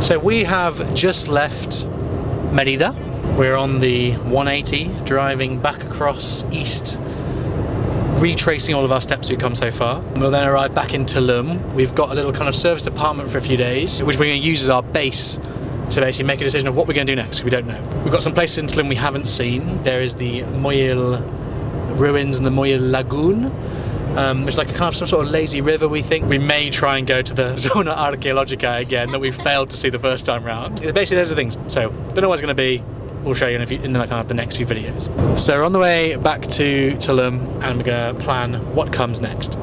So we have just left Merida. We're on the 180 driving back across east, retracing all of our steps we've come so far. We'll then arrive back in Tulum. We've got a little kind of service apartment for a few days, which we're going to use as our base to basically make a decision of what we're going to do next. We don't know. We've got some places in Tulum we haven't seen. There is the Muyil Ruins and the Muyil Lagoon. It's like a kind of some sort of lazy river, we think. We may try and go to the Zona Arqueologica again that we failed to see the first time round. Basically, those are things. So, don't know what it's going to be. We'll show you in the next few videos. So we're on the way back to Tulum and we're going to plan what comes next.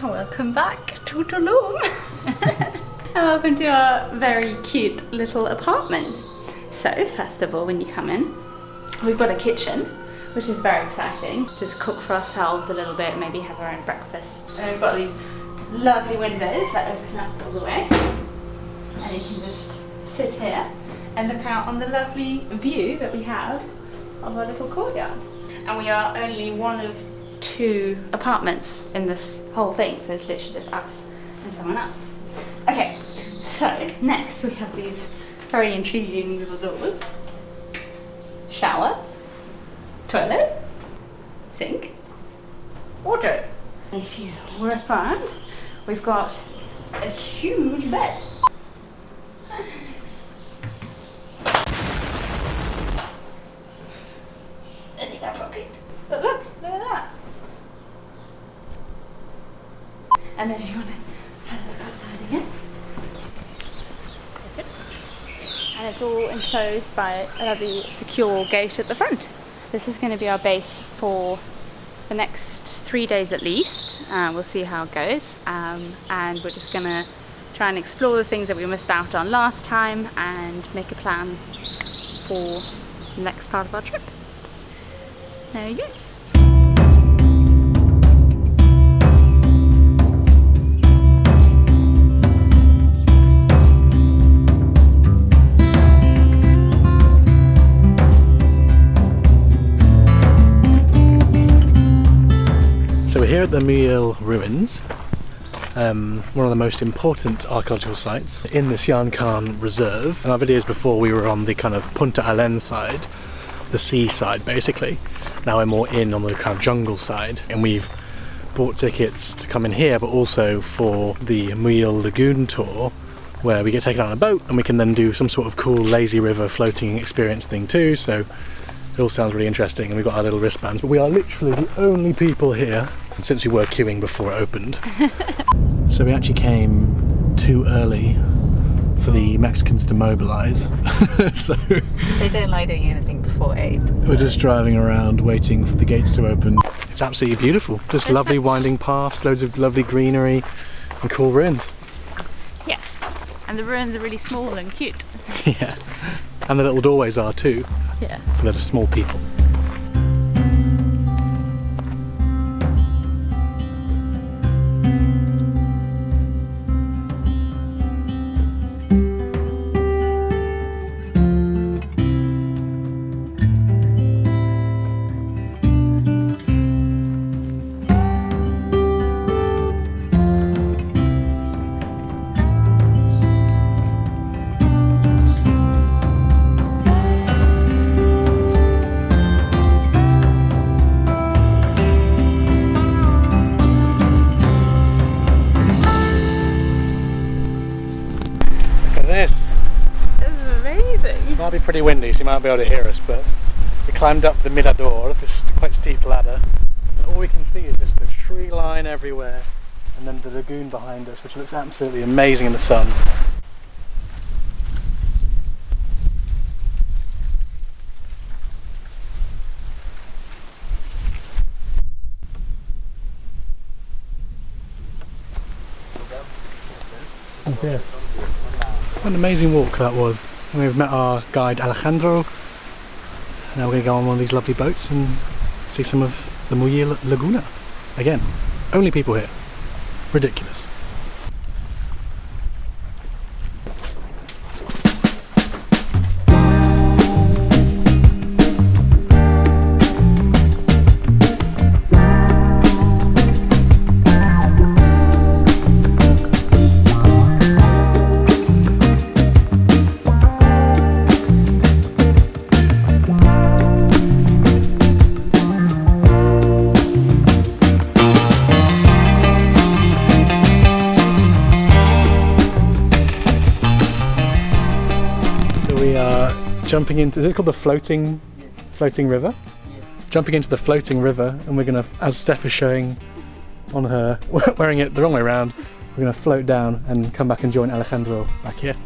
Welcome back to Tulum! And welcome to our very cute little apartment. So, first of all, when you come in, we've got a kitchen, which is very exciting. Just cook for ourselves a little bit, maybe have our own breakfast. And we've got these lovely windows that open up all the way. And you can just sit here and look out on the lovely view that we have of our little courtyard. And we are only one of 2 apartments in this whole thing, so it's literally just us and someone else. Okay, so next we have these very intriguing little doors. Shower, toilet, sink, wardrobe. And if you look around, we've got a huge bed. I think I broke it. But look at that. And then if you want to have a look outside again. And it's all enclosed by a lovely secure gate at the front. This is going to be our base for the next 3 days at least. We'll see how it goes. And we're just going to try and explore the things that we missed out on last time and make a plan for the next part of our trip. There you go. So we're here at the Muyil Ruins, one of the most important archaeological sites in the Sian Khan Reserve. In our videos before we were on the kind of Punta Alen side, the sea side basically. Now we're more in on the kind of jungle side, and we've bought tickets to come in here but also for the Muyil Lagoon tour, where we get taken out on a boat and we can then do some sort of cool lazy river floating experience thing too. So it all sounds really interesting, and we've got our little wristbands, but we are literally the only people here since we were queuing before it opened. So we actually came too early for the Mexicans to mobilize. So they don't like doing anything before 8. We're just driving around waiting for the gates to open. It's absolutely beautiful. Just lovely winding paths, loads of lovely greenery and cool ruins. Yeah, and the ruins are really small and cute. Yeah, and the little doorways are too. Yeah. For the small people. This is amazing. It might be pretty windy, so you might be able to hear us, but we climbed up the mirador, this quite steep ladder, and all we can see is just the tree line everywhere, and then the lagoon behind us, which looks absolutely amazing in the sun. What's this? What an amazing walk that was. And we've met our guide Alejandro. Now we're going to go on one of these lovely boats and see some of the Muyil Laguna again. Only people here. Ridiculous. Jumping into, is it called the floating river? Jumping into the floating river, and we're gonna, as Steph is showing on her, wearing it the wrong way around, we're gonna float down and come back and join Alejandro back here.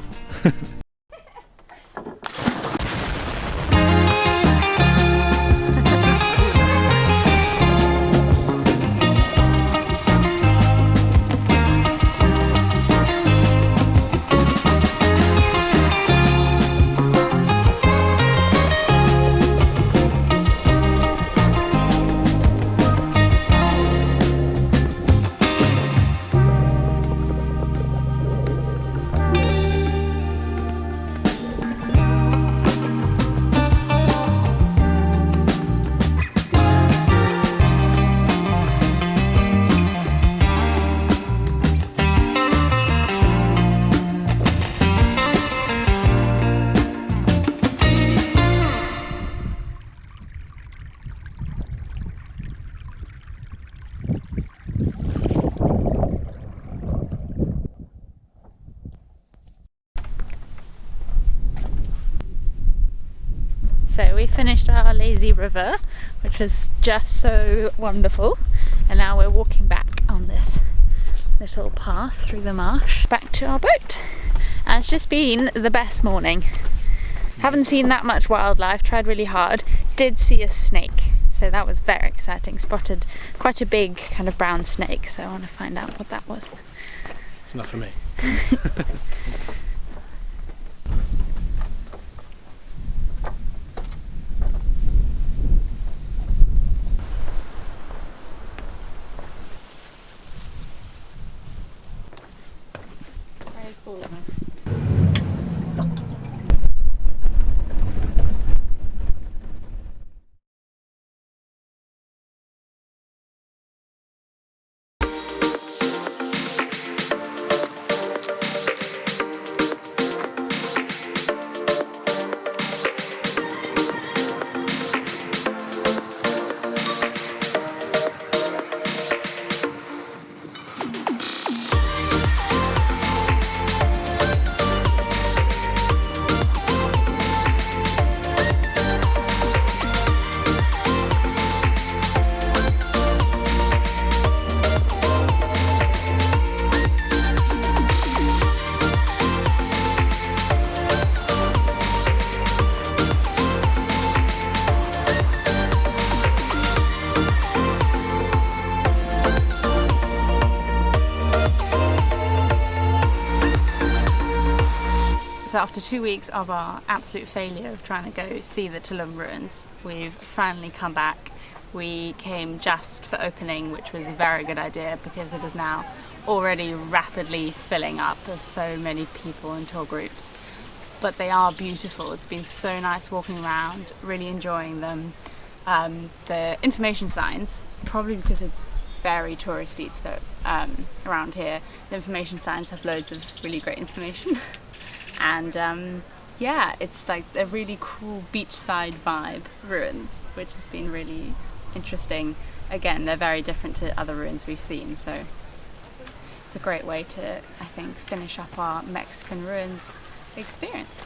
So we finished our lazy river, which was just so wonderful, and now we're walking back on this little path through the marsh back to our boat. And it's just been the best morning. Haven't seen that much wildlife, tried really hard. Did see a snake, so that was very exciting. Spotted quite a big kind of brown snake, so I want to find out what that was. It's not for me. Very cool. So after 2 weeks of our absolute failure of trying to go see the Tulum Ruins, we've finally come back. We came just for opening, which was a very good idea because it is now already rapidly filling up. There's so many people and tour groups, but they are beautiful. It's been so nice walking around, really enjoying them. The information signs, probably because it's very touristy around here, the information signs have loads of really great information. And yeah, it's like a really cool beachside vibe ruins, which has been really interesting. Again, they're very different to other ruins we've seen, so it's a great way to, I think, finish up our Mexican ruins experience.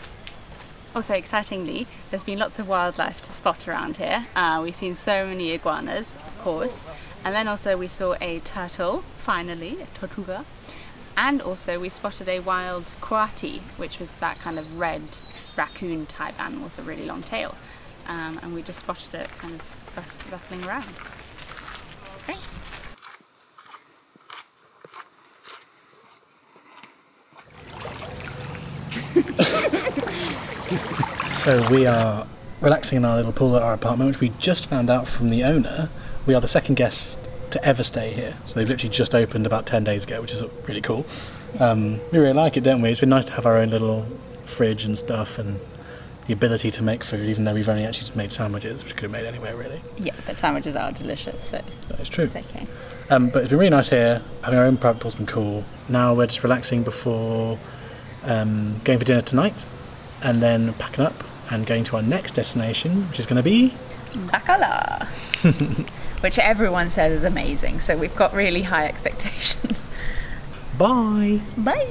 Also, excitingly, there's been lots of wildlife to spot around here. We've seen so many iguanas, of course, and then also we saw a turtle, finally, a tortuga. And also we spotted a wild coati, which was that kind of red raccoon type animal with a really long tail. And we just spotted it kind of ruffling around. Great. So we are relaxing in our little pool at our apartment, which we just found out from the owner. We are the second guest to ever stay here. So they've literally just opened about 10 days ago, which is really cool. We really like it, don't we? It's been nice to have our own little fridge and stuff, and the ability to make food, even though we've only actually just made sandwiches, which could have made anywhere really. Yeah, but sandwiches are delicious, so that is true. it's okay. But it's been really nice here. Having our own private pool's been cool. Now we're just relaxing before going for dinner tonight, and then packing up and going to our next destination, which is going to be Bacala, which everyone says is amazing. So we've got really high expectations. Bye. Bye.